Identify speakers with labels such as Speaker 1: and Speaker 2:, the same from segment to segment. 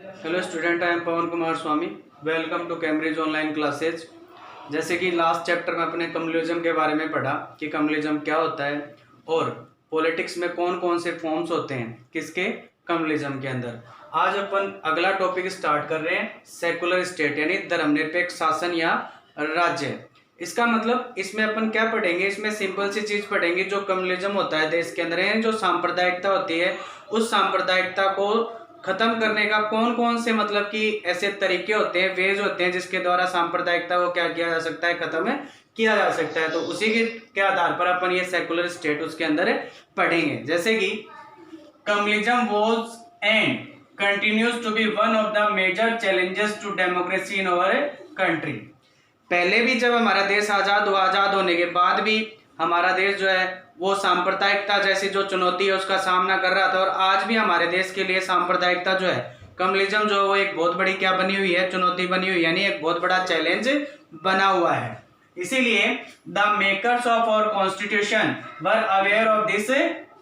Speaker 1: Hello student, I am Pawan Kumar Swami. Welcome to Cambridge online classes. जैसे कि last chapter में अपने कम्युनलिज्म के बारे में पढ़ा कि कम्युनलिज्म क्या होता है और पॉलिटिक्स में कौन कौन से फॉर्म्स होते हैं किसके, कम्युनलिज्म के अंदर। आज अपन अगला टॉपिक स्टार्ट कर रहे हैं, सेकुलर स्टेट यानी धर्मनिरपेक्ष शासन या राज्य। इसका मतलब इसमें अपन क्या पढ़ेंगे, इसमें सिंपल सी चीज पढ़ेंगे। जो कम्युनलिज्म होता है देश के अंदर है, जो सांप्रदायिकता होती है, उस सांप्रदायिकता को खत्म करने का कौन कौन से मतलब कि ऐसे तरीके होते हैं, वेज होते हैं जिसके द्वारा सांप्रदायिकता को क्या किया जा सकता है, खत्म किया जा सकता है। तो उसी के आधार पर अपन ये सेकुलर स्टेट उसके अंदर पढ़ेंगे। जैसे कि communalism was and continues to be one of the major challenges to democracy in our country. पहले भी जब हमारा देश आजाद हुआ, आजाद होने के बाद भी हमारा देश जो है वो सांप्रदायिकता जैसी जो चुनौती है उसका सामना कर रहा था, और आज भी हमारे देश के लिए सांप्रदायिकता जो है, कम्युनलिज्म जो है वो एक बहुत बड़ी क्या बनी हुई है, चुनौती बनी हुई है, यानी एक बहुत बड़ा चैलेंज बना हुआ है। इसीलिए the makers of our constitution were aware of this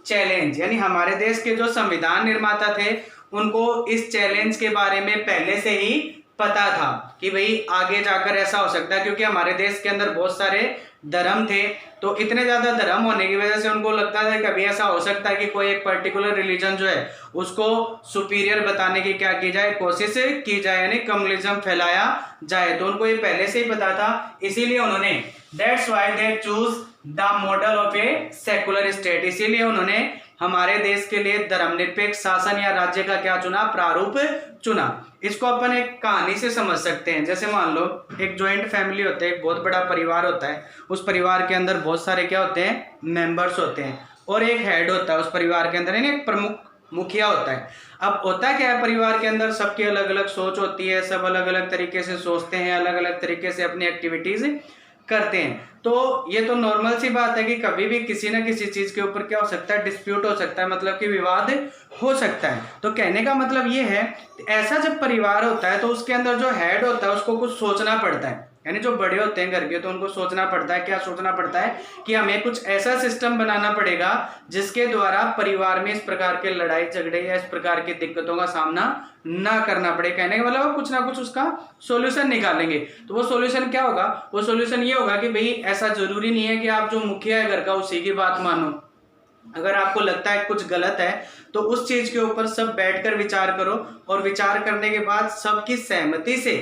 Speaker 1: challenge, यानी हमारे देश के जो संविधान निर्माता थे उनको इस चैलेंज के बारे में पहले से ही पता था कि भाई आगे जाकर ऐसा हो सकता है, क्योंकि हमारे देश के अंदर बहुत सारे धर्म थे। तो इतने ज्यादा धर्म होने की वजह से उनको लगता था कि कभी ऐसा हो सकता है कि कोई एक पर्टिकुलर रिलीजन जो है उसको सुपीरियर बताने की क्या की जाए, कोशिश की जाए, यानी कम्युनलिज्म फैलाया जाए। तो उनको ये पहले से ही पता था, इसीलिए उन्होंने that's why they choose the model of a secular state, इसीलिए उन्होंने हमारे देश के लिए धर्मनिरपेक्ष शासन या राज्य का क्या चुना, प्रारूप चुना। इसको अपन एक कहानी से समझ सकते हैं। जैसे मान लो एक ज्वाइंट फैमिली होता है, एक बहुत बड़ा परिवार होता है। उस परिवार के अंदर बहुत सारे क्या होते हैं, मेंबर्स होते हैं, और एक हेड होता है उस परिवार के अंदर, यानी एक प्रमुख मुखिया होता है। अब होता क्या है, परिवार के अंदर सबकी अलग अलग सोच होती है, सब अलग अलग तरीके से सोचते हैं, अलग अलग तरीके से अपनी एक्टिविटीज करते हैं। तो ये तो नॉर्मल सी बात है कि कभी भी किसी ना किसी चीज के ऊपर क्या हो सकता है, डिस्प्यूट हो सकता है, मतलब कि विवाद हो सकता है। तो कहने का मतलब ये है, ऐसा जब परिवार होता है तो उसके अंदर जो हेड होता है उसको कुछ सोचना पड़ता है, यानी जो बड़े होते हैं घर के, तो उनको सोचना पड़ता है। क्या सोचना पड़ता है कि हमें कुछ ऐसा सिस्टम बनाना पड़ेगा जिसके द्वारा परिवार में इस प्रकार के लड़ाई झगड़े या इस प्रकार की दिक्कतों का सामना ना करना पड़े। कहने का मतलब कुछ ना कुछ उसका सॉल्यूशन निकालेंगे। तो वो सॉल्यूशन क्या होगा, वो सॉल्यूशन ये होगा कि भाई ऐसा जरूरी नहीं है कि आप जो मुखिया है घर का उसी की बात मानो। अगर आपको लगता है कुछ गलत है तो उस चीज के ऊपर सब बैठकर विचार करो, और विचार करने के बाद सबकी सहमति से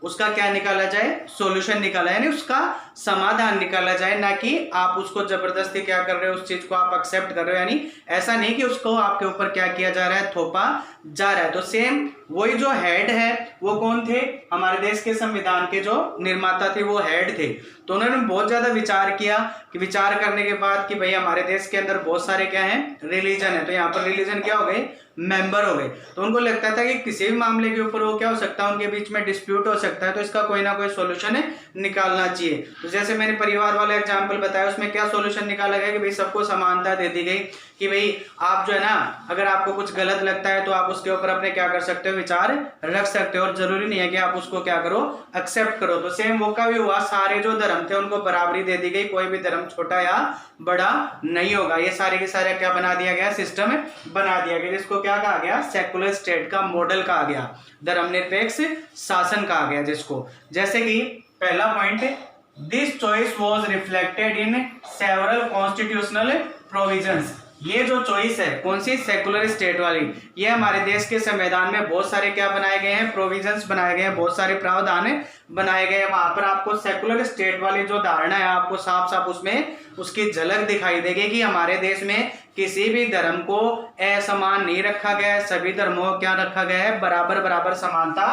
Speaker 1: उसका क्या निकाला जाए, सॉल्यूशन निकाला, यानी उसका समाधान निकाला जाए। ना कि आप उसको जबरदस्ती क्या कर रहे हो, उस चीज को आप एक्सेप्ट कर रहे हो, यानी ऐसा नहीं कि उसको आपके ऊपर क्या किया जा रहा है, थोपा जा रहा है। तो सेम वही जो हेड है वो कौन थे, हमारे देश के संविधान के जो निर्माता थे वो हेड थे। तो उन्होंने बहुत ज्यादा विचार किया, कि विचार करने के बाद कि भाई हमारे देश के अंदर बहुत सारे क्या है, रिलीजन है। तो यहाँ पर रिलीजन क्या हो गए, मेंबर हो गए। तो उनको लगता था कि किसी भी मामले के ऊपर वो क्या हो सकता है, उनके बीच में डिस्प्यूट हो सकता है, तो इसका कोई ना कोई सॉल्यूशन निकालना चाहिए। तो जैसे मैंने परिवार वाला एग्जांपल बताया, उसमें क्या सॉल्यूशन निकाला गया कि भाई सबको समानता दे दी गई, कि भाई आप जो है ना, अगर आपको कुछ गलत लगता है तो आप उसके ऊपर अपने क्या कर सकते हो, विचार रख सकते हो, और जरूरी नहीं है कि आप उसको क्या करो, एक्सेप्ट करो। तो सेम वो का भी हुआ, सारे जो धर्म थे उनको बराबरी दे दी गई, कोई भी धर्म छोटा या बड़ा नहीं होगा। ये सारे के सारे क्या बना दिया गया, सिस्टम बना दिया गया, जिसको क्या कहा गया, सेकुलर स्टेट का मॉडल कहा गया, धर्मनिरपेक्ष शासन कहा गया जिसको। जैसे कि पहला point, this choice was reflected in several constitutional provisions. ये जो चॉइस है कौन सी, सेकुलर स्टेट वाली, ये हमारे देश के संविधान में बहुत सारे क्या बनाए गए हैं, प्रोविजंस बनाए गए हैं, बहुत सारे प्रावधान बनाए गए हैं। वहां पर आपको सेकुलर स्टेट वाली जो धारणा है आपको साफ साफ उसमें उसकी झलक दिखाई देगी कि हमारे देश में किसी भी धर्म को असमान नहीं रखा गया है, सभी धर्मों को क्या रखा गया है, बराबर बराबर समानता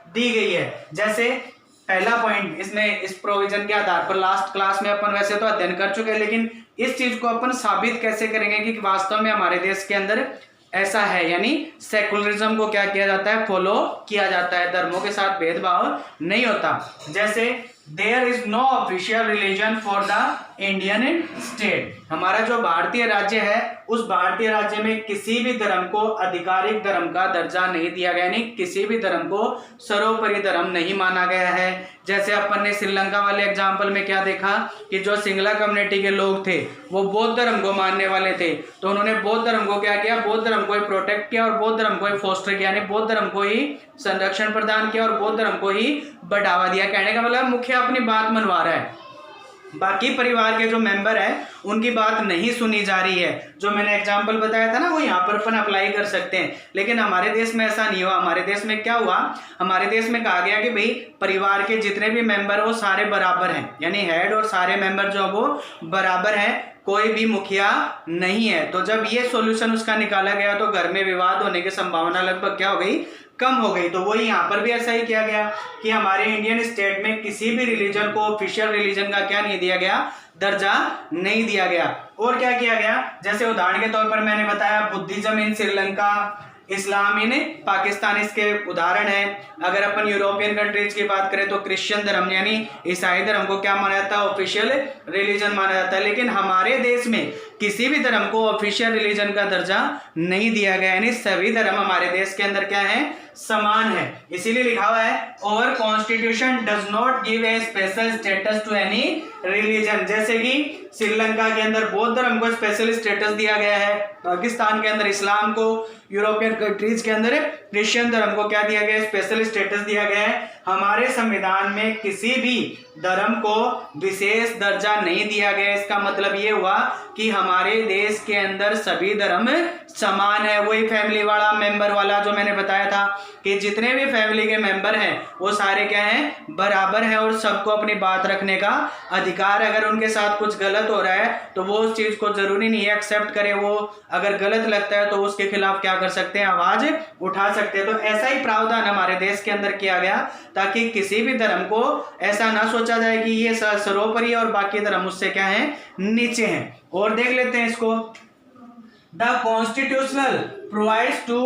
Speaker 1: दी गई है। जैसे पहला पॉइंट, इसमें इस प्रोविजन के आधार पर लास्ट क्लास में अपन वैसे तो अध्ययन कर चुके हैं, लेकिन इस चीज को अपन साबित कैसे करेंगे कि वास्तव में हमारे देश के अंदर ऐसा है, यानी सेकुलरिज्म को क्या किया जाता है, फॉलो किया जाता है, धर्मों के साथ भेदभाव नहीं होता। जैसे there is no official religion for the Indian state, हमारा जो भारतीय राज्य है उस भारतीय राज्य में किसी भी धर्म को आधिकारिक धर्म का दर्जा नहीं दिया गया, यानी किसी भी धर्म को सर्वोपरि धर्म नहीं माना गया है। जैसे अपन ने श्रीलंका वाले एग्जाम्पल में क्या देखा कि जो सिंगला कम्युनिटी के लोग थे वो बौद्ध धर्म को मानने वाले थे, तो उन्होंने बौद्ध धर्म को क्या किया, बौद्ध धर्म को ही प्रोटेक्ट किया और बौद्ध धर्म को ही फोस्टर किया, यानी बौद्ध धर्म को ही संरक्षण प्रदान किया और बौद्ध धर्म को ही बढ़ावा दिया। कहने का मतलब मुखिया अपनी बात मनवा रहा है, बाकी परिवार के जो मेंबर है उनकी बात नहीं सुनी जा रही है। जो मैंने एग्जाम्पल बताया था ना वो यहाँ पर अपन अप्लाई कर सकते हैं, लेकिन हमारे देश में ऐसा नहीं हुआ। हमारे देश में क्या हुआ, हमारे देश में कहा गया कि भाई परिवार के जितने भी मेंबर वो सारे बराबर हैं, यानी हेड और सारे मेंबर जो वो बराबर हैं, कोई भी मुखिया नहीं है। तो जब ये सॉल्यूशन उसका निकाला गया तो घर में विवाद होने की संभावना लगभग क्या हो गई, कम हो गई। तो वही यहाँ पर भी ऐसा ही किया गया कि हमारे इंडियन स्टेट में किसी भी रिलीजन को ऑफिशियल रिलीजन का क्या नहीं दिया गया, दर्जा नहीं दिया गया। और क्या किया गया, जैसे उदाहरण के तौर पर मैंने बताया बुद्धिज्म इन श्रीलंका, इस्लाम इन पाकिस्तान इसके उदाहरण है। अगर अपन यूरोपियन कंट्रीज की बात करें तो क्रिश्चियन धर्म यानी ईसाई धर्म को क्या माना जाता है, ऑफिशियल रिलीजन माना जाता है। लेकिन हमारे देश में किसी भी धर्म को ऑफिशियल रिलीजन का दर्जा नहीं दिया गया, यानी सभी धर्म हमारे देश के अंदर क्या है, समान है। इसीलिए लिखा हुआ है और constitution does not give a special status to any religion. जैसे कि श्रीलंका के अंदर बौद्ध धर्म को स्पेशल स्टेटस दिया गया है, पाकिस्तान के अंदर इस्लाम को, यूरोपियन कंट्रीज के अंदर क्रिश्चियन धर्म को क्या दिया गया, स्पेशल स्टेटस दिया गया है। हमारे संविधान में किसी भी धर्म को विशेष दर्जा नहीं दिया गया। इसका मतलब ये हुआ कि हमारे देश के अंदर सभी धर्म समान है। वही फैमिली वाला मेंबर वाला जो मैंने बताया था कि जितने भी फैमिली के मेंबर हैं वो सारे क्या हैं, बराबर हैं और सबको अपनी बात रखने का अधिकार। अगर उनके साथ कुछ गलत हो रहा है तो वो उस चीज को जरूरी नहीं है एक्सेप्ट करे, वो अगर गलत लगता है तो उसके खिलाफ क्या कर सकते हैं, आवाज उठा सकते हैं। तो ऐसा ही प्रावधान हमारे देश के अंदर किया गया ताकि किसी भी धर्म को ऐसा ना सोचा जाए कि ये सर्वोपरि है और बाकी धर्म उससे क्या है, नीचे हैं। और देख लेते हैं इसको, the constitutional provides to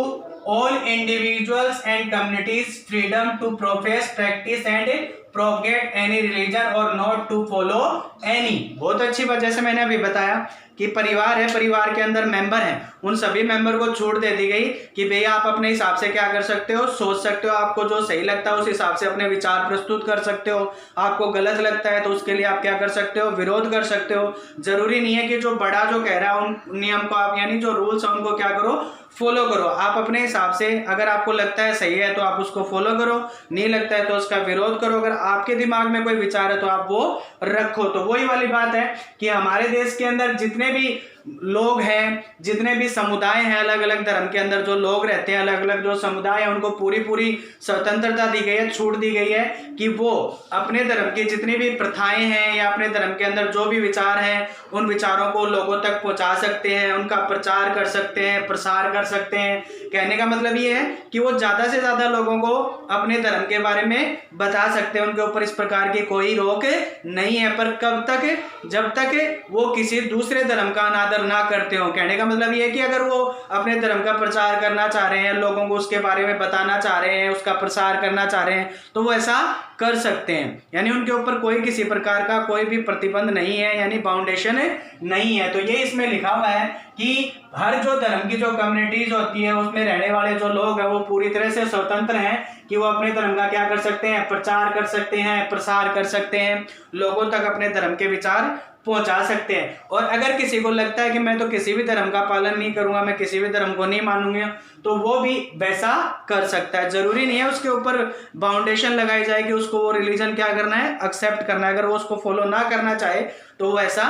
Speaker 1: all individuals and communities freedom to profess, practice and propagate any religion or not to follow any। बहुत अच्छी बात, जैसे मैंने अभी बताया कि परिवार है, परिवार के अंदर मेंबर हैं, उन सभी मेंबर को छूट दे दी गई कि भैया आप अपने हिसाब से क्या कर सकते हो, सोच सकते हो, आपको जो सही लगता है उस हिसाब से अपने विचार प्रस्तुत कर सकते हो। आपको गलत लगता है तो उसके लिए आप क्या कर सकते हो, विरोध कर सकते हो। जरूरी नहीं है कि जो बड़ा जो कह रहा है उन नियम को आप, यानी जो रूल्स है उनको क्या करो, फॉलो करो। आप अपने हिसाब से, अगर आपको लगता है सही है तो आप उसको फॉलो करो, नहीं लगता है तो उसका विरोध करो। अगर आपके दिमाग में कोई विचार है तो आप वो रखो। तो वही वाली बात है कि हमारे देश के अंदर जितने भी लोग हैं, जितने भी समुदाय हैं, अलग अलग धर्म के अंदर जो लोग रहते हैं, अलग अलग जो समुदाय है, उनको पूरी पूरी स्वतंत्रता दी गई है, छूट दी गई है कि वो अपने धर्म की जितनी भी प्रथाएं हैं या अपने धर्म के अंदर जो भी विचार हैं उन विचारों को लोगों तक पहुंचा सकते हैं, उनका प्रचार कर सकते हैं, प्रसार कर सकते हैं। कहने का मतलब ये है कि वो ज्यादा से ज्यादा लोगों को अपने धर्म के बारे में बता सकते हैं, उनके ऊपर इस प्रकार की कोई रोक नहीं है। पर कब तक, जब तक वो किसी दूसरे धर्म का अनादर ना करते हो। कहने का मतलब ये है कि अगर वो अपने धर्म का प्रचार करना चाह रहे हैं, लोगों को उसके बारे में बताना चाह रहे हैं, उसका प्रसार करना चाह रहे हैं, तो वो ऐसा कर सकते हैं, यानी उनके ऊपर कोई किसी प्रकार का कोई भी प्रतिबंध नहीं है, यानी बाउंडेशन नहीं है। तो ये इसमें लिखा हुआ है कि हर जो धर्म की जो कम्युनिटीज होती है उसमें रहने वाले जो लोग हैं वो पूरी तरह से स्वतंत्र हैं कि वो अपने धर्म का क्या कर सकते हैं, प्रचार कर सकते हैं, प्रसार कर सकते हैं, लोगों तक अपने धर्म के विचार पहुंचा सकते हैं। और अगर किसी को लगता है कि मैं तो किसी भी धर्म का पालन नहीं करूंगा, मैं किसी भी धर्म को नहीं मानूंगा, तो वो भी वैसा कर सकता है। जरूरी नहीं है उसके ऊपर बाउंडेशन लगाई जाए कि उसको वो रिलीजन क्या करना है, एक्सेप्ट करना है। अगर वो उसको फॉलो ना करना चाहे तो वो ऐसा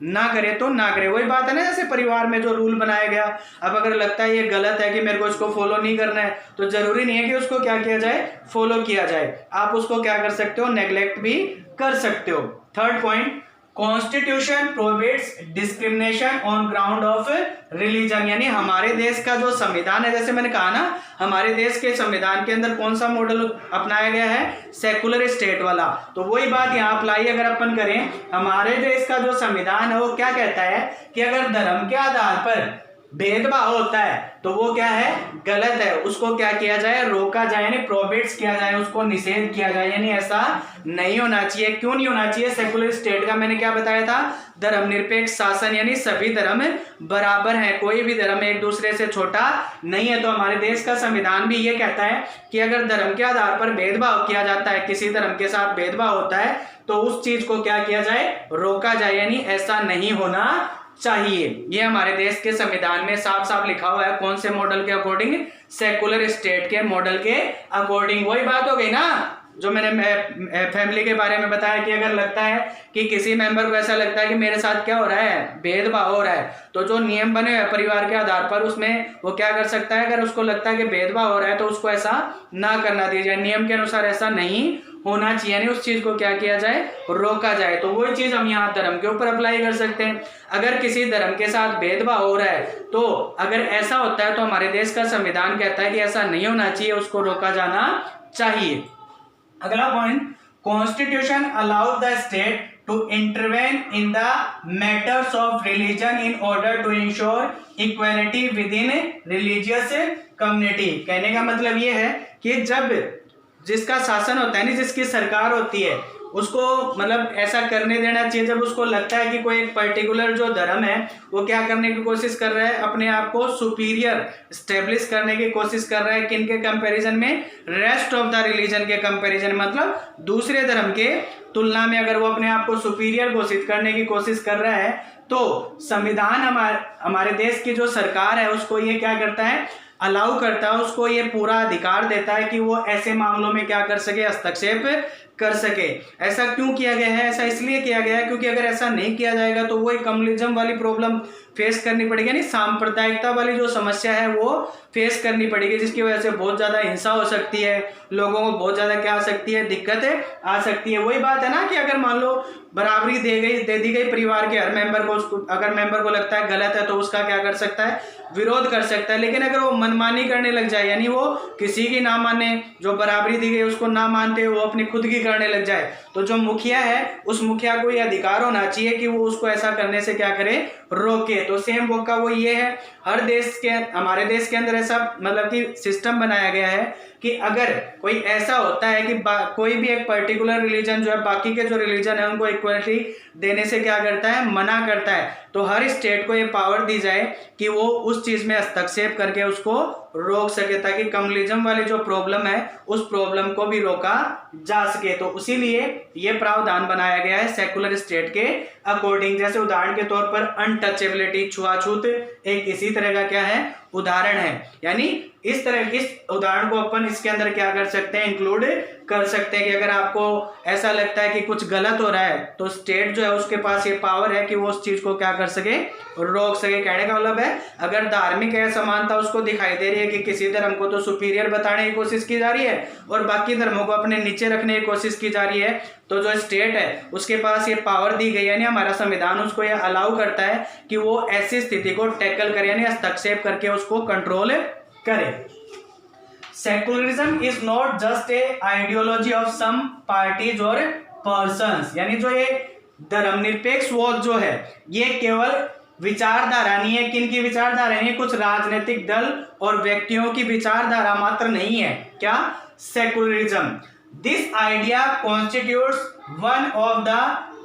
Speaker 1: ना करे तो ना करे। वही बात है ना, जैसे परिवार में जो रूल बनाया गया, अब अगर लगता है ये गलत है कि मेरे को इसको फॉलो नहीं करना है, तो जरूरी नहीं है कि उसको क्या किया जाए, फॉलो किया जाए। आप उसको क्या कर सकते हो, नेग्लेक्ट भी कर सकते हो। Third point, constitution prohibits discrimination on ground of religion, यानी हमारे देश का जो संविधान है, जैसे मैंने कहा ना, हमारे देश के संविधान के अंदर कौन सा मॉडल अपनाया गया है, सेकुलर स्टेट वाला। तो वही बात यहाँ अप्लाई अगर अपन करें, हमारे देश का जो संविधान है वो क्या कहता है कि अगर धर्म के आधार पर भेदभाव होता है तो वो क्या है, गलत है, उसको क्या किया जाए, रोका जाए, यानी प्रोहिबिट्स किया जाए, उसको निषेध किया जाए, यानी ऐसा नहीं होना चाहिए। क्यों नहीं होना चाहिए? सेकुलर स्टेट का मैंने क्या बताया था, धर्मनिरपेक्ष शासन, यानी सभी धर्म बराबर हैं, कोई भी धर्म एक दूसरे से छोटा नहीं है। तो हमारे देश का संविधान भी ये कहता है कि अगर धर्म के आधार पर भेदभाव किया जाता है, किसी धर्म के साथ भेदभाव होता है, तो उस चीज को क्या किया जाए, रोका जाए, यानी ऐसा नहीं होना चाहिए। ये हमारे देश के संविधान में साफ साफ लिखा हुआ है। कौन से मॉडल के अकॉर्डिंग? सेकुलर स्टेट के मॉडल के अकॉर्डिंग। वही बात हो गई ना जो मैंने फैमिली के बारे में बताया कि अगर लगता है कि किसी मेंबर को ऐसा लगता है कि मेरे साथ क्या हो रहा है, भेदभाव हो रहा है, तो जो नियम बने हुए परिवार के आधार पर उसमें वो क्या कर सकता है, अगर उसको लगता है कि भेदभाव हो रहा है तो उसको ऐसा ना करना दीजिए, नियम के अनुसार ऐसा नहीं होना चाहिए, यानी उस चीज को क्या किया जाए, रोका जाए। तो वही चीज हम यहाँ धर्म के ऊपर अप्लाई कर सकते हैं। अगर किसी धर्म के साथ भेदभाव हो रहा है तो अगर ऐसा होता है तो हमारे देश का संविधान कहता है कि ऐसा नहीं होना चाहिए, उसको रोका जाना चाहिए। अगला point, constitution allows the state to intervene in the matters of religion in order to ensure equality within religious community. कहने का मतलब ये है कि जब जिसका शासन होता है, नहीं जिसकी सरकार होती है, उसको मतलब ऐसा करने देना चाहिए जब उसको लगता है कि कोई एक पर्टिकुलर जो धर्म है वो क्या करने की कोशिश कर रहा है, अपने आप को सुपीरियर स्टेब्लिश करने की कोशिश कर रहा है, किनके कंपैरिजन में, रेस्ट ऑफ द रिलीजन के कंपैरिजन, मतलब दूसरे धर्म के तुलना में अगर वो अपने आप को सुपीरियर घोषित करने की कोशिश कर रहा है, तो संविधान हमारे देश की जो सरकार है उसको ये क्या करता है, अलाउ करता है, उसको ये पूरा अधिकार देता है कि वो ऐसे मामलों में क्या कर सके, हस्तक्षेप कर सके। ऐसा क्यों किया गया है? ऐसा इसलिए किया गया है क्योंकि अगर ऐसा नहीं किया जाएगा तो वो एक कम्युनलिज्म वाली प्रॉब्लम फेस करनी पड़ेगी, यानी सांप्रदायिकता वाली जो समस्या है वो फेस करनी पड़ेगी, जिसकी वजह से बहुत ज्यादा हिंसा हो सकती है, लोगों को बहुत ज्यादा क्या आ सकती है, दिक्कतें आ सकती है। वही बात है ना कि अगर मान लो बराबरी दे दी गई परिवार के हर मेंबर को, अगर मेंबर को लगता है गलत है तो उसका क्या कर सकता है, विरोध कर सकता है। लेकिन अगर वो मनमानी करने लग जाए, यानी वो किसी की ना माने, जो बराबरी दी गई उसको ना मानते वो अपनी खुद की करने लग जाए, तो जो मुखिया है उस मुखिया को ये अधिकार होना चाहिए कि वो उसको ऐसा करने से क्या करे, रोके। तो सेम वो का वो ये है, हर देश के, हमारे देश के अंदर ऐसा मतलब कि सिस्टम बनाया गया है कि अगर कोई ऐसा होता है कि कोई भी एक पर्टिकुलर रिलीजन जो है बाकी के जो रिलीजन है उनको इक्वलिटी देने से क्या करता है, मना करता है, तो हर स्टेट को ये पावर दी जाए कि वो उस चीज में हस्तक्षेप करके उसको रोक सके, ताकि कम्युनलिज्म वाली जो प्रॉब्लम है उस प्रॉब्लम को भी रोका जा सके। तो इसीलिए ये प्रावधान बनाया गया है सेकुलर स्टेट के अकॉर्डिंग। जैसे उदाहरण के तौर पर अनटचेबिलिटी, छुआछूत एक इसी तरह का क्या है, उदाहरण है। यानी इस तरह इस उदाहरण को अपन इसके अंदर क्या कर सकते हैं, इंक्लूड कर सकते हैं कि अगर आपको ऐसा लगता है कि कुछ गलत हो रहा है तो स्टेट जो है उसके पास ये पावर है कि वो उस चीज को क्या कर सके, रोक सके। कहने का मतलब है अगर धार्मिक असमानता उसको दिखाई दे रही है कि किसी धर्म को तो सुपीरियर बताने की कोशिश की जा रही है और बाकी धर्मों को अपने नीचे रखने की कोशिश की जा रही है, तो जो स्टेट है उसके पास ये पावर दी गई है, यानी हमारा संविधान उसको ये अलाउ करता है कि वो ऐसी स्थिति को टैकल करे, यानी हस्तक्षेप करके उसको कंट्रोल करे। Secularism is not just a ideology of some parties और पर्संस, यानी जो ये धर्मनिरपेक्षवाद जो है ये केवल विचारधारा नहीं है। किन की विचारधारा नहीं है? कुछ राजनीतिक दल और व्यक्तियों की विचारधारा मात्र नहीं है। क्या? Secularism. This idea constitutes one of the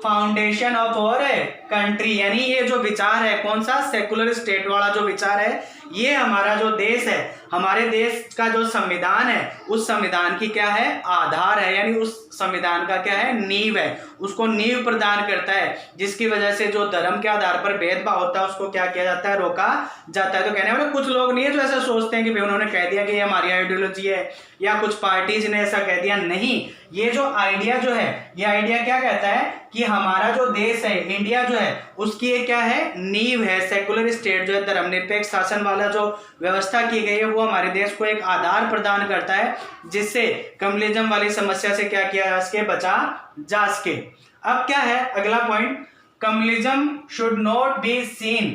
Speaker 1: foundation of और कंट्री, यानी ये जो विचार है, कौन सा? सेकुलर स्टेट वाला जो विचार है, ये हमारा जो देश है, हमारे देश का जो संविधान है उस संविधान की क्या है, आधार है, यानी उस संविधान का क्या है, नींव है, उसको नींव प्रदान करता है, जिसकी वजह से जो धर्म के आधार पर भेदभाव होता है उसको क्या किया जाता है, रोका जाता है। तो कहने वाले कुछ लोग नहीं है जो ऐसा सोचते हैं कि भाई उन्होंने कह दिया कि ये हमारी आइडियोलॉजी है या कुछ पार्टीज ने ऐसा कह दिया, नहीं। ये जो आइडिया जो है, ये आइडिया क्या कहता है कि हमारा जो देश है, इंडिया जो है, उसकी एक क्या है, नींव है। सेकुलर स्टेट जो है, धर्मनिरपेक्ष शासन वाला जो व्यवस्था की गई है वो हमारे देश को एक आधार प्रदान करता है जिससे कम्युनलिज्म वाली समस्या से क्या किया जा सके, बचा जा सके। अब क्या है अगला point, communalism should not be seen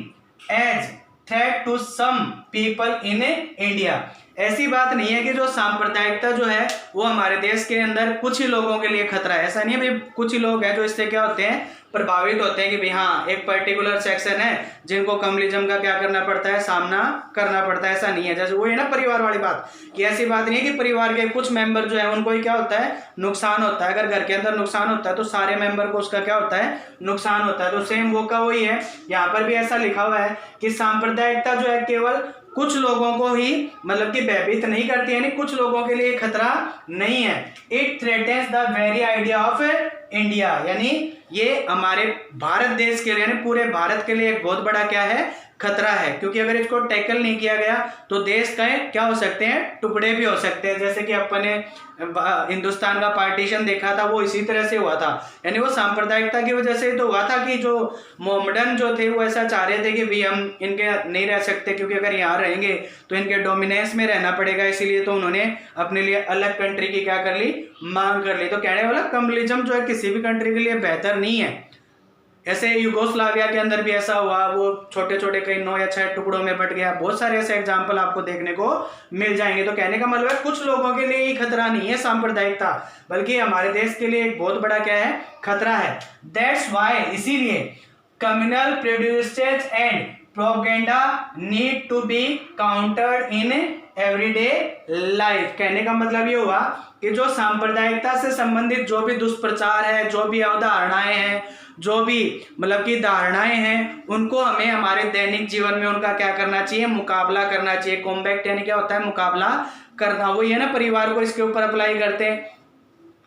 Speaker 1: as threat to some people in India, ऐसी बात नहीं है कि जो सांप्रदायिकता जो है वो हमारे देश के अंदर कुछ ही लोगों के लिए खतरा है। ऐसा नहीं है भाई, कुछ ही लोग हैं जो इससे क्या होते हैं, प्रभावित होते हैं कि भाई हाँ एक पर्टिकुलर सेक्शन है जिनको कम्युनिज्म का क्या करना पड़ता है, सामना करना पड़ता है। ऐसा नहीं है। जैसे वो है ना परिवार वाली बात, कि ऐसी बात नहीं है कि परिवार के कुछ मेंबर जो है उनको ही क्या होता है, नुकसान होता है। अगर घर के अंदर नुकसान होता है तो सारे मेंबर को उसका क्या होता है, नुकसान होता है। तो सेम वो का वही है, यहाँ पर भी ऐसा लिखा हुआ है कि सांप्रदायिकता जो है केवल कुछ लोगों को ही मतलब कि भयभीत नहीं करती है, यानी कुछ लोगों के लिए खतरा नहीं है। It threatens the very idea of India, यानी ये हमारे भारत देश के लिए यानी पूरे भारत के लिए एक बहुत बड़ा क्या है, खतरा है। क्योंकि अगर इसको टैकल नहीं किया गया तो देश का क्या हो सकते हैं, टुकड़े भी हो सकते हैं। जैसे कि अपन ने हिंदुस्तान का पार्टीशन देखा था, वो इसी तरह से हुआ था। यानी वो सांप्रदायिकता की वजह से तो हुआ था कि जो मोहम्मडन जो थे वो ऐसा चाह रहे थे कि भाई हम इनके नहीं रह सकते, क्योंकि अगर यहाँ रहेंगे तो इनके डोमिनेंस में रहना पड़ेगा। इसीलिए तो उन्होंने अपने लिए अलग कंट्री की क्या कर ली, मांग कर ली। तो कहने वाला कम्युनिज्म जो है किसी भी कंट्री के लिए बेहतर नहीं है। ऐसे युगोस्लाविया के अंदर भी ऐसा हुआ, वो छोटे छोटे कई 9 या 6 टुकड़ों में बट गया। बहुत सारे ऐसे एग्जाम्पल आपको देखने को मिल जाएंगे। तो कहने का मतलब है कुछ लोगों के लिए ही खतरा नहीं है सांप्रदायिकता, बल्कि हमारे देश के लिए एक बहुत बड़ा क्या है, खतरा है। दैट्स वाई, इसीलिए communal prejudices and propaganda need to be countered in everyday life. कहने का मतलब ये हुआ कि जो सांप्रदायिकता से संबंधित जो भी दुष्प्रचार है, जो भी अवधारणाएं हैं, जो भी मतलब की धारणाएं हैं, उनको हमें हमारे दैनिक जीवन में उनका क्या करना चाहिए, मुकाबला करना चाहिए। कॉम्बैक्ट यानी क्या होता है, मुकाबला करना। वही है ना, परिवार को इसके ऊपर अप्लाई करते हैं।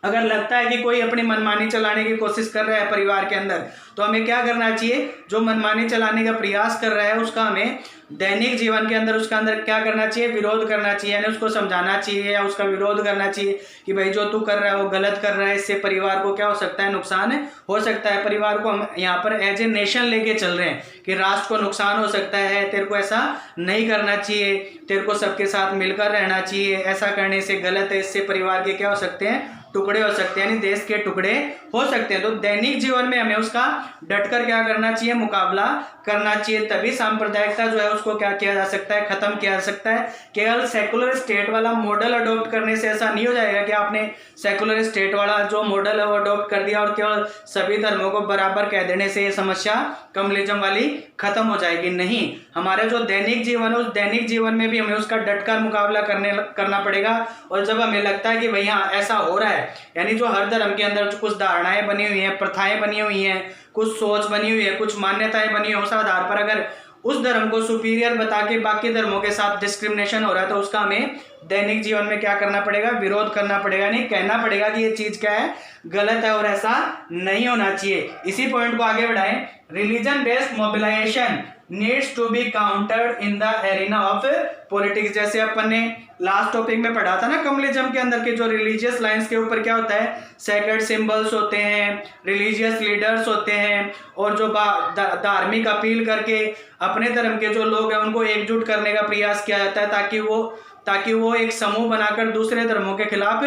Speaker 1: अगर लगता है कि कोई अपनी मनमानी चलाने की कोशिश कर रहा है परिवार के अंदर, तो हमें क्या करना चाहिए, जो मनमानी चलाने का प्रयास कर रहा है उसका हमें दैनिक जीवन के अंदर उसका अंदर क्या करना चाहिए, विरोध करना चाहिए। यानी उसको समझाना चाहिए या उसका विरोध करना चाहिए कि भाई जो तू कर रहा है वो गलत कर रहा है, इससे परिवार को क्या हो सकता है, नुकसान हो सकता है। परिवार को हम यहाँ पर एज ए नेशन लेके चल रहे हैं कि राष्ट्र को नुकसान हो सकता है, तेरे को ऐसा नहीं करना चाहिए, तेरे को सबके साथ मिलकर रहना चाहिए, ऐसा करने से गलत है, इससे परिवार के क्या हो सकते हैं, टुकड़े हो सकते हैं, यानी देश के टुकड़े हो सकते हैं। तो दैनिक जीवन में हमें उसका डटकर क्या करना चाहिए, मुकाबला करना चाहिए। तभी सांप्रदायिकता जो है उसको क्या किया जा सकता है, खत्म किया जा सकता है। केवल सेकुलर स्टेट वाला मॉडल अडॉप्ट करने से ऐसा नहीं हो जाएगा कि आपने सेकुलर स्टेट वाला जो मॉडल है वो अडॉप्ट कर दिया और केवल सभी धर्मों को बराबर कह देने से ये समस्या कम्युनिज्म वाली खत्म हो जाएगी। नहीं, हमारे जो दैनिक जीवन है उस दैनिक जीवन में भी हमें उसका डटकर मुकाबला करना पड़ेगा। और जब हमें लगता है कि भैया ऐसा हो रहा है, यानी जो हर धर्म के अंदर कुछ धारणाएं बनी हुई हैं, प्रथाएं बनी हुई हैं, कुछ सोच बनी हुई है, कुछ मान्यताएं बनी हुई है, उस आधार पर अगर उस धर्म को सुपीरियर बता के बाकी धर्मों के साथ डिस्क्रिमिनेशन हो रहा है, तो उसका हमें दैनिक जीवन में क्या करना पड़ेगा, विरोध करना पड़ेगा। नहीं, कहना पड़ेगा कि ये चीज क्या है, गलत है और ऐसा नहीं होना चाहिए। इसी पॉइंट को आगे बढ़ाएं। Religion based mobilisation needs to be countered in the arena of politics. जैसे अपन ने लास्ट टॉपिक में पढ़ा था ना, कम्युनिज्म के अंदर के जो रिलीजियस लाइंस के ऊपर क्या होता है, सैक्रेड सिंबल्स होते हैं, रिलीजियस लीडर्स होते हैं, और जो धार्मिक अपील करके अपने धर्म के जो लोग हैं उनको एकजुट करने का प्रयास किया जाता है, ताकि वो एक समूह बनाकर दूसरे धर्मों के खिलाफ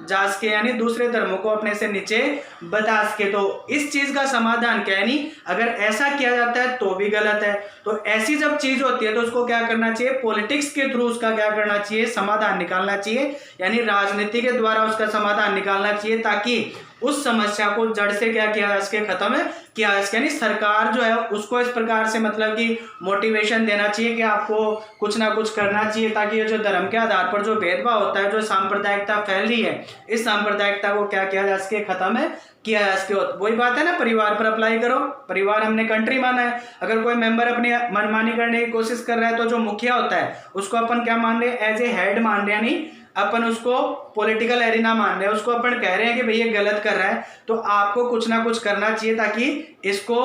Speaker 1: जा सके, यानी दूसरे धर्मों को अपने से नीचे बता सके। तो इस चीज का समाधान क्या है, नहीं अगर ऐसा किया जाता है तो भी गलत है। तो ऐसी जब चीज होती है तो उसको क्या करना चाहिए, पॉलिटिक्स के थ्रू उसका क्या करना चाहिए, समाधान निकालना चाहिए, यानी राजनीति के द्वारा उसका समाधान निकालना चाहिए, ताकि उस समस्या को जड़ से क्या किया जा सके, खत्म किया जा सके। यानी सरकार जो है उसको इस प्रकार से मतलब कि मोटिवेशन देना चाहिए कि आपको कुछ ना कुछ करना चाहिए, ताकि ये जो धर्म के आधार पर जो भेदभाव होता है, जो सांप्रदायिकता फैल रही है, इस सांप्रदायिकता को क्या किया जा सके, खत्म किया जा सके। वही बात है ना, परिवार पर अप्लाई करो। परिवार हमने कंट्री माना है, अगर कोई मेंबर अपनी मनमानी करने की कोशिश कर रहा है तो जो मुखिया होता है उसको अपन क्या मान रहे हैं, एज ए हेड मान रहे हैं, नहीं अपन उसको पॉलिटिकल एरिना मान रहे हैं, उसको अपन कह रहे हैं कि भैया गलत कर रहा है, तो आपको कुछ ना कुछ करना चाहिए ताकि इसको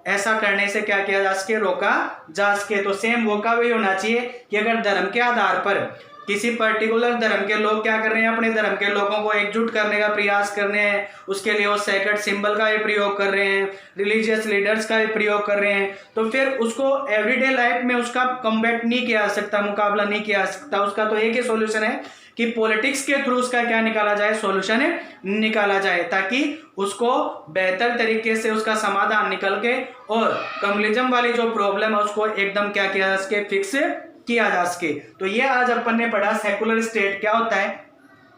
Speaker 1: ऐसा करने से क्या किया जा सके, रोका जा सके। तो सेम वो का भी होना चाहिए कि अगर धर्म के आधार पर किसी पर्टिकुलर धर्म के लोग क्या कर रहे हैं, अपने धर्म के लोगों को एकजुट करने का प्रयास कर रहे हैं, उसके लिए वो सैक्रेड सिंबल का भी प्रयोग कर रहे हैं, रिलीजियस लीडर्स का भी प्रयोग कर रहे हैं, तो फिर उसको एवरीडे लाइफ में उसका कम्बैट नहीं किया जा सकता, मुकाबला नहीं किया जा सकता। उसका तो एक ही सॉल्यूशन है कि पॉलिटिक्स के थ्रू उसका क्या निकाला जाए, सॉल्यूशन निकाला जाए, ताकि उसको बेहतर तरीके से उसका समाधान निकल के और कम्युनिज्म वाली जो प्रॉब्लम है उसको एकदम क्या किया जा सके, फिक्स किया जा सके। तो ये आज अपन ने पढ़ा सेकुलर स्टेट क्या होता है।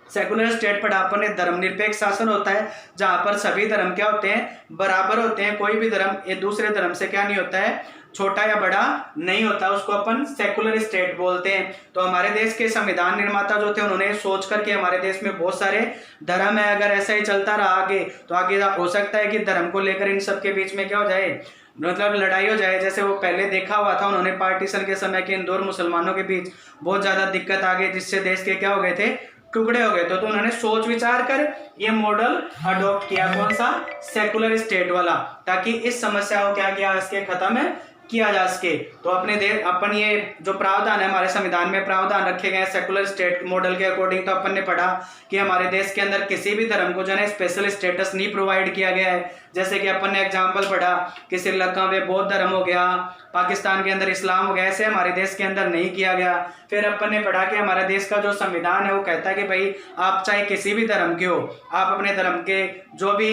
Speaker 1: सेकुलर स्टेट पढ़ा अपन ने धर्मनिरपेक्ष शासन होता है, जहां पर सभी धर्म क्या होते हैं, बराबर होते हैं। कोई भी धर्म एक दूसरे धर्म से क्या नहीं होता है, छोटा या बड़ा नहीं होता, उसको अपन सेकुलर स्टेट बोलते हैं। तो हमारे देश के संविधान निर्माता जो थे उन्होंने सोच करके हमारे देश में बहुत सारे धर्म है, अगर ऐसा ही चलता रहा आगे तो आगे हो सकता है कि धर्म को लेकर इन सब के बीच में क्या हो जाए, मतलब लड़ाई हो जाए। जैसे वो पहले देखा हुआ था उन्होंने पार्टीशन के समय के हिंदू और मुसलमानों के बीच बहुत ज्यादा दिक्कत आ गई, जिससे देश के क्या हो गए थे, टुकड़े हो गए। तो उन्होंने सोच विचार कर ये मॉडल अडॉप्ट किया, कौन सा, सेकुलर स्टेट वाला, ताकि इस समस्या को क्या किया इसके खत्म किया जा सके। तो अपन ये जो प्रावधान है हमारे संविधान में प्रावधान रखे गए हैं सेकुलर स्टेट मॉडल के अकॉर्डिंग, तो अपन ने पढ़ा कि हमारे देश के अंदर किसी भी धर्म को जो है स्पेशल स्टेटस नहीं प्रोवाइड किया गया है। जैसे कि अपन ने एग्जांपल पढ़ा कि श्रीलंका में बौद्ध धर्म हो गया, पाकिस्तान के अंदर इस्लाम हो गया, ऐसे हमारे देश के अंदर नहीं किया गया। फिर अपन ने पढ़ा कि हमारे देश का जो संविधान है वो कहता है कि भाई आप चाहे किसी भी धर्म के हो, आप अपने धर्म के जो भी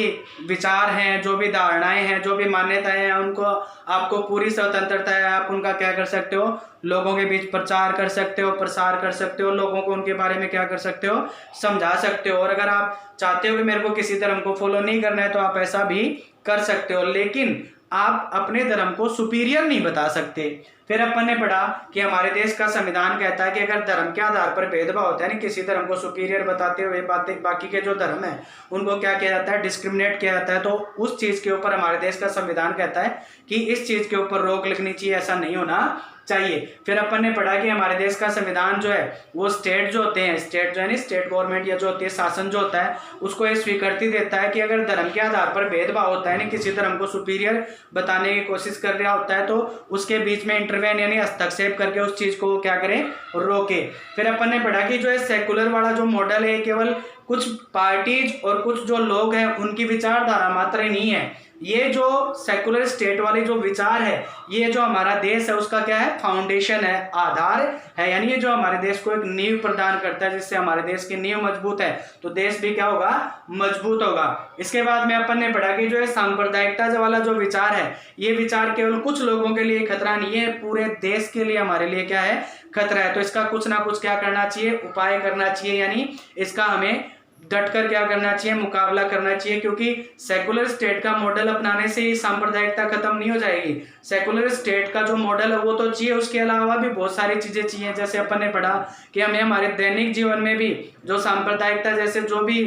Speaker 1: विचार हैं, जो भी धारणाएं हैं, जो भी मान्यताएं हैं, उनको आपको पूरी स्वतंत्रता है, आप उनका क्या कर सकते हो, लोगों के बीच प्रचार कर सकते हो, प्रसार कर सकते हो, लोगों को उनके बारे में क्या कर सकते हो, समझा सकते हो। और अगर आप चाहते हो कि मेरे को किसी धर्म को फॉलो नहीं करना है तो आप ऐसा भी कर सकते हो, लेकिन आप अपने धर्म को सुपीरियर नहीं बता सकते। फिर अपन ने पढ़ा कि हमारे देश का संविधान कहता है कि अगर धर्म के आधार पर भेदभाव होता है, नहीं किसी धर्म को सुपीरियर बताते हुए बाकी के जो धर्म है उनको क्या किया जाता है, डिस्क्रिमिनेट किया जाता है। तो उस चीज के ऊपर हमारे देश का संविधान कहता है कि इस चीज के ऊपर रोक लगनी चाहिए, ऐसा नहीं होना चाहिए। फिर अपन ने पढ़ा कि हमारे देश का संविधान जो है वो स्टेट जो होते हैं, स्टेट जो है ना, स्टेट गवर्नमेंट या जो होती है शासन जो होता है, उसको ये स्वीकृति देता है कि अगर धर्म के आधार पर भेदभाव होता है, नहीं किसी धर्म को सुपीरियर बताने की कोशिश कर रहा होता है, तो उसके बीच में इंटरवेन यानी हस्तक्षेप करके उस चीज को क्या करें, रोके। फिर अपन ने पढ़ा कि जो है सेकुलर वाला जो मॉडल है केवल कुछ पार्टीज और कुछ जो लोग हैं उनकी विचारधारा मात्र नहीं है, ये जो सेकुलर स्टेट वाले जो विचार है, ये जो हमारा देश है उसका क्या है, फाउंडेशन है, आधार है, यानी ये जो हमारे देश को एक नींव प्रदान करता है, जिससे हमारे देश की नींव मजबूत है तो देश भी क्या होगा, मजबूत होगा। इसके बाद में अपन ने पढ़ा कि जो है सांप्रदायिकता वाला जो विचार है, ये विचार केवल कुछ लोगों के लिए खतरा नहीं है, पूरे देश के लिए हमारे लिए क्या है, खतरा है। तो इसका कुछ ना कुछ क्या करना चाहिए, उपाय करना चाहिए, यानी इसका हमें डटकर क्या करना चाहिए, मुकाबला करना चाहिए, क्योंकि सेकुलर स्टेट का मॉडल अपनाने से ही सांप्रदायिकता खत्म नहीं हो जाएगी। सेकुलर स्टेट का जो मॉडल है वो तो चाहिए, उसके अलावा भी बहुत सारी चीजें चाहिए। जैसे अपन ने पढ़ा कि हमें हमारे दैनिक जीवन में भी जो सांप्रदायिकता जैसे जो भी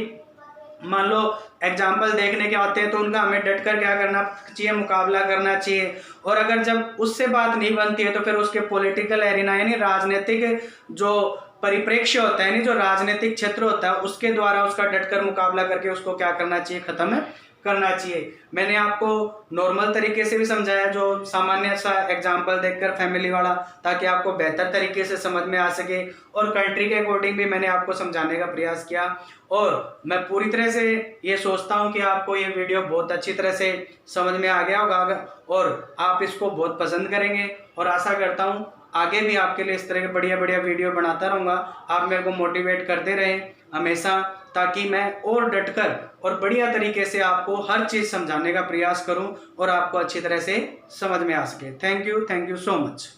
Speaker 1: मान लो एग्जाम्पल देखने के आते हैं तो उनका हमें डटकर क्या करना चाहिए, मुकाबला करना चाहिए। और अगर जब उससे बात नहीं बनती है तो फिर उसके पॉलिटिकल एरिना यानी राजनीतिक जो परिप्रेक्ष्य होता है, नहीं जो राजनीतिक क्षेत्र होता है, उसके द्वारा उसका डटकर मुकाबला करके उसको क्या करना चाहिए, खत्म करना चाहिए। मैंने आपको नॉर्मल तरीके से भी समझाया, जो सामान्य सा एग्जांपल देखकर फैमिली वाला, ताकि आपको बेहतर तरीके से समझ में आ सके, और कंट्री के अकॉर्डिंग भी मैंने आपको समझाने का प्रयास किया। और मैं पूरी तरह से ये सोचता हूँ कि आपको ये वीडियो बहुत अच्छी तरह से समझ में आ गया होगा और आप इसको बहुत पसंद करेंगे, और आशा करता हूँ आगे भी आपके लिए इस तरह के बढ़िया बढ़िया वीडियो बनाता रहूँगा। आप मेरे को मोटिवेट करते रहें हमेशा, ताकि मैं और डटकर और बढ़िया तरीके से आपको हर चीज़ समझाने का प्रयास करूं और आपको अच्छी तरह से समझ में आ सके। Thank you so much.